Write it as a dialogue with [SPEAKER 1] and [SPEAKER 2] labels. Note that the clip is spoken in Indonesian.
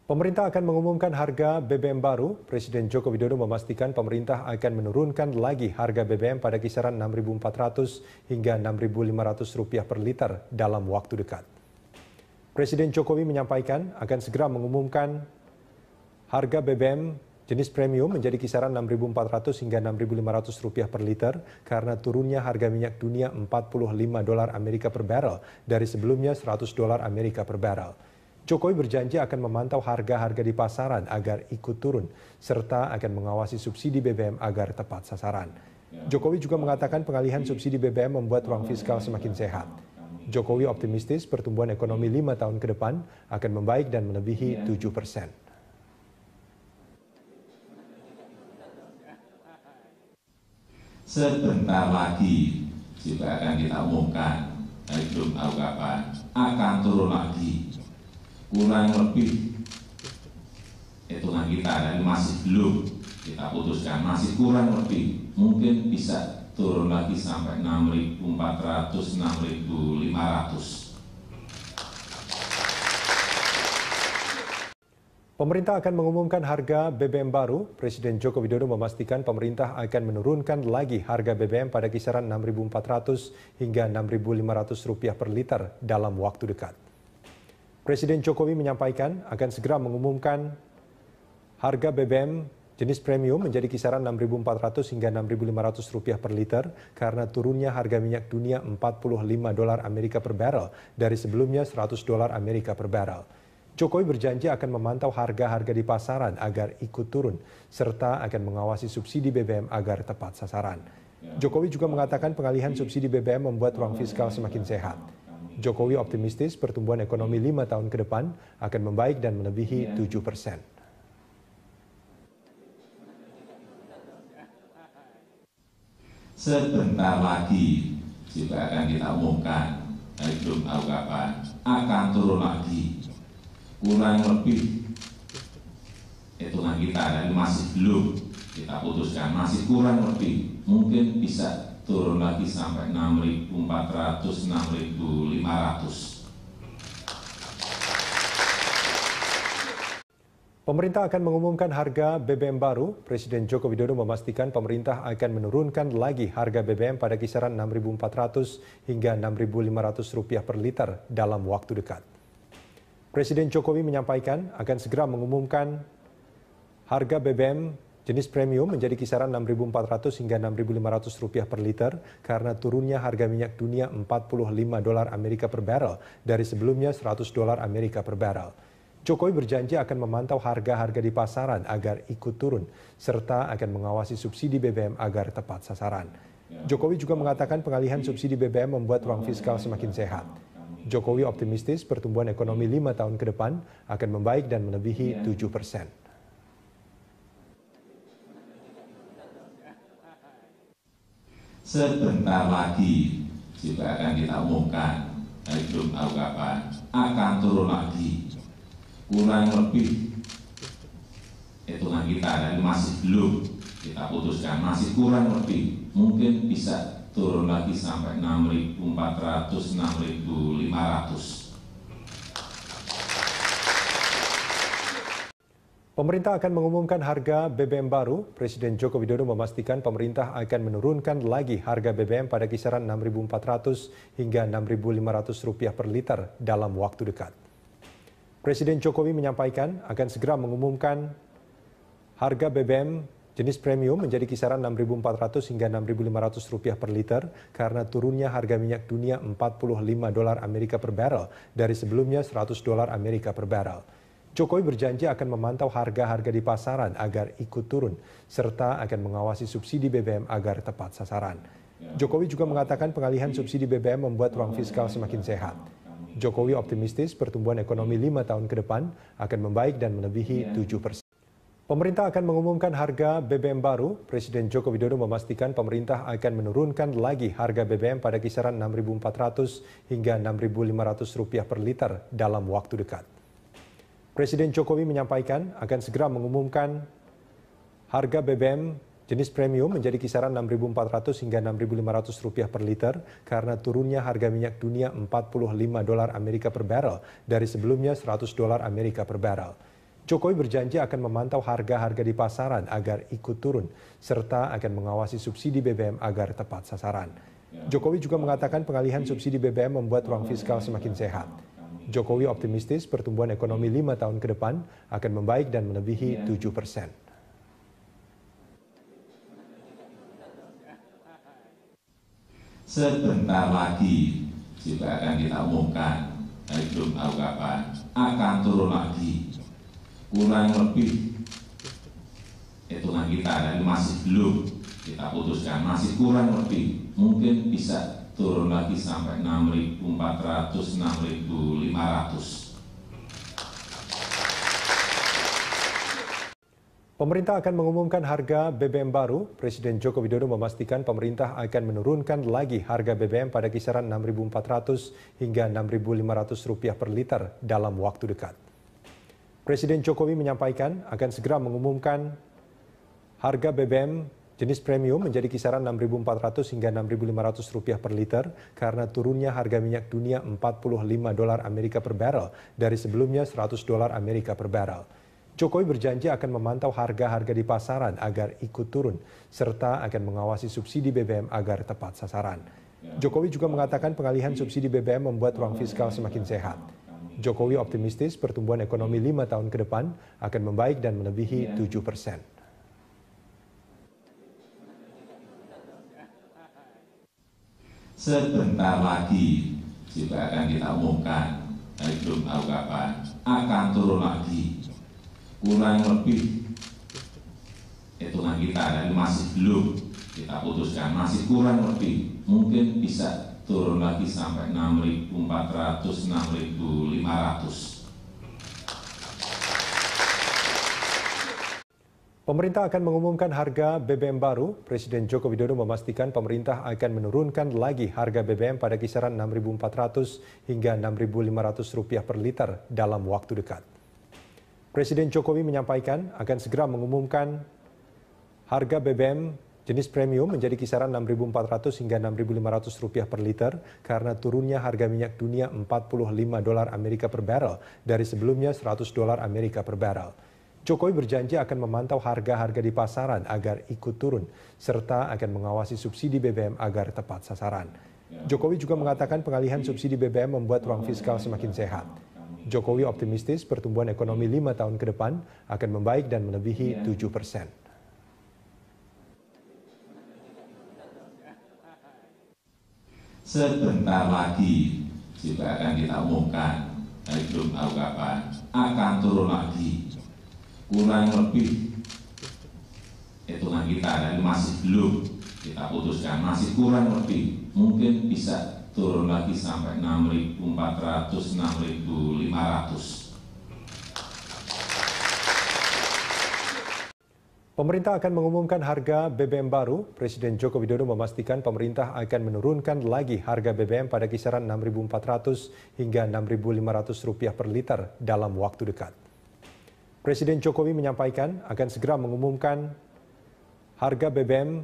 [SPEAKER 1] Pemerintah akan mengumumkan harga BBM baru. Presiden Joko Widodo memastikan pemerintah akan menurunkan lagi harga BBM pada kisaran Rp6.400 hingga Rp6.500 per liter dalam waktu dekat. Presiden Jokowi menyampaikan akan segera mengumumkan harga BBM jenis premium menjadi kisaran Rp6.400 hingga Rp6.500 per liter karena turunnya harga minyak dunia $45 Amerika per barrel dari sebelumnya $100 Amerika per barrel. Jokowi berjanji akan memantau harga-harga di pasaran agar ikut turun, serta akan mengawasi subsidi BBM agar tepat sasaran. Jokowi juga mengatakan pengalihan subsidi BBM membuat ruang fiskal semakin sehat. Jokowi optimistis pertumbuhan ekonomi 5 tahun ke depan akan membaik dan melebihi 7%.
[SPEAKER 2] Sebentar lagi juga akan kita umumkan, belum tahu kapan, akan turun lagi. Kurang lebih hitungan kita dan masih belum kita putuskan, masih kurang lebih mungkin bisa turun lagi sampai 6.400, 6.500.
[SPEAKER 1] Pemerintah akan mengumumkan harga BBM baru. Presiden Joko Widodo memastikan pemerintah akan menurunkan lagi harga BBM pada kisaran Rp6.400 hingga Rp6.500 per liter dalam waktu dekat. Presiden Jokowi menyampaikan akan segera mengumumkan harga BBM jenis premium menjadi kisaran Rp6.400 hingga Rp6.500 per liter karena turunnya harga minyak dunia $45 Amerika per barrel dari sebelumnya $100 Amerika per barrel. Jokowi berjanji akan memantau harga-harga di pasaran agar ikut turun, serta akan mengawasi subsidi BBM agar tepat sasaran. Jokowi juga mengatakan pengalihan subsidi BBM membuat ruang fiskal semakin sehat. Jokowi optimistis pertumbuhan ekonomi 5 tahun ke depan akan membaik dan melebihi 7%.
[SPEAKER 2] Sebentar lagi juga akan kita umumkan, belum tahu kapan, akan turun lagi. Kurang lebih hitungan kita dan masih belum kita putuskan, masih kurang lebih mungkin bisa turun lagi sampai 6.400, 6.500.
[SPEAKER 1] Pemerintah akan mengumumkan harga BBM baru. Presiden Joko Widodo memastikan pemerintah akan menurunkan lagi harga BBM pada kisaran Rp6.400 hingga Rp6.500 per liter dalam waktu dekat. Presiden Jokowi menyampaikan akan segera mengumumkan harga BBM jenis premium menjadi kisaran Rp6.400 hingga Rp6.500 per liter karena turunnya harga minyak dunia $45 Amerika per barrel dari sebelumnya $100 Amerika per barrel. Jokowi berjanji akan memantau harga-harga di pasaran agar ikut turun, serta akan mengawasi subsidi BBM agar tepat sasaran. Jokowi juga mengatakan pengalihan subsidi BBM membuat ruang fiskal semakin sehat. Jokowi optimistis pertumbuhan ekonomi 5 tahun ke depan akan membaik dan melebihi 7%.
[SPEAKER 2] Sebentar lagi juga akan kita umumkan, belum tahu kapan, akan turun lagi. Kurang lebih hitungan kita dan masih belum kita putuskan, masih kurang lebih mungkin bisa turun lagi sampai 6.400, 6.500.
[SPEAKER 1] Pemerintah akan mengumumkan harga BBM baru. Presiden Joko Widodo memastikan pemerintah akan menurunkan lagi harga BBM pada kisaran Rp6.400 hingga Rp6.500 per liter dalam waktu dekat. Presiden Jokowi menyampaikan akan segera mengumumkan harga BBM jenis premium menjadi kisaran Rp6.400 hingga Rp6.500 per liter karena turunnya harga minyak dunia $45 Amerika per barrel dari sebelumnya $100 Amerika per barrel. Jokowi berjanji akan memantau harga-harga di pasaran agar ikut turun, serta akan mengawasi subsidi BBM agar tepat sasaran. Jokowi juga mengatakan pengalihan subsidi BBM membuat ruang fiskal semakin sehat. Jokowi optimistis pertumbuhan ekonomi 5 tahun ke depan akan membaik dan melebihi 7%. Pemerintah akan mengumumkan harga BBM baru. Presiden Joko Widodo memastikan pemerintah akan menurunkan lagi harga BBM pada kisaran Rp6.400 hingga Rp6.500 per liter dalam waktu dekat. Presiden Jokowi menyampaikan akan segera mengumumkan harga BBM jenis premium menjadi kisaran Rp6.400 hingga Rp6.500 per liter karena turunnya harga minyak dunia $45 Amerika per barrel dari sebelumnya $100 Amerika per barrel. Jokowi berjanji akan memantau harga-harga di pasaran agar ikut turun, serta akan mengawasi subsidi BBM agar tepat sasaran. Jokowi juga mengatakan pengalihan subsidi BBM membuat ruang fiskal semakin sehat. Jokowi optimistis pertumbuhan ekonomi 5 tahun ke depan akan membaik dan melebihi 7%.
[SPEAKER 2] Sebentar lagi juga akan kita umumkan, belum tahu kapan, akan turun lagi. Kurang lebih hitungan kita dan masih belum kita putuskan, masih kurang lebih, mungkin bisa turun lagi sampai 6.400, 6.500.
[SPEAKER 1] Pemerintah akan mengumumkan harga BBM baru. Presiden Joko Widodo memastikan pemerintah akan menurunkan lagi harga BBM pada kisaran Rp6.400 hingga Rp6.500 per liter dalam waktu dekat. Presiden Jokowi menyampaikan akan segera mengumumkan harga BBM jenis premium menjadi kisaran Rp6.400 hingga Rp6.500 per liter karena turunnya harga minyak dunia $45 Amerika per barrel dari sebelumnya $100 Amerika per barrel. Jokowi berjanji akan memantau harga-harga di pasaran agar ikut turun, serta akan mengawasi subsidi BBM agar tepat sasaran. Jokowi juga mengatakan pengalihan subsidi BBM membuat ruang fiskal semakin sehat. Jokowi optimistis pertumbuhan ekonomi 5 tahun ke depan akan membaik dan melebihi 7%.
[SPEAKER 2] Sebentar lagi juga akan kita umumkan, belum tahu kapan, akan turun lagi. Kurang lebih hitungan kita dan masih belum kita putuskan, masih kurang lebih, mungkin bisa turun lagi sampai 6.400, 6.500.
[SPEAKER 1] Pemerintah akan mengumumkan harga BBM baru. Presiden Joko Widodo memastikan pemerintah akan menurunkan lagi harga BBM pada kisaran Rp6.400 hingga Rp6.500 per liter dalam waktu dekat. Presiden Jokowi menyampaikan akan segera mengumumkan harga BBM jenis premium menjadi kisaran Rp6.400 hingga Rp6.500 per liter karena turunnya harga minyak dunia $45 Amerika per barrel dari sebelumnya $100 Amerika per barrel. Jokowi berjanji akan memantau harga-harga di pasaran agar ikut turun, serta akan mengawasi subsidi BBM agar tepat sasaran. Jokowi juga mengatakan pengalihan subsidi BBM membuat ruang fiskal semakin sehat. Jokowi optimistis pertumbuhan ekonomi 5 tahun ke depan akan membaik dan melebihi 7%.
[SPEAKER 2] Sebentar lagi juga akan kita umumkan, belum tahu kapan, akan turun lagi. Kurang lebih hitungan kita dan masih belum kita putuskan, masih kurang lebih, mungkin bisa turun lagi sampai 6.400, 6.500.
[SPEAKER 1] Pemerintah akan mengumumkan harga BBM baru. Presiden Joko Widodo memastikan pemerintah akan menurunkan lagi harga BBM pada kisaran Rp6.400 hingga Rp6.500 per liter dalam waktu dekat. Presiden Jokowi menyampaikan akan segera mengumumkan harga BBM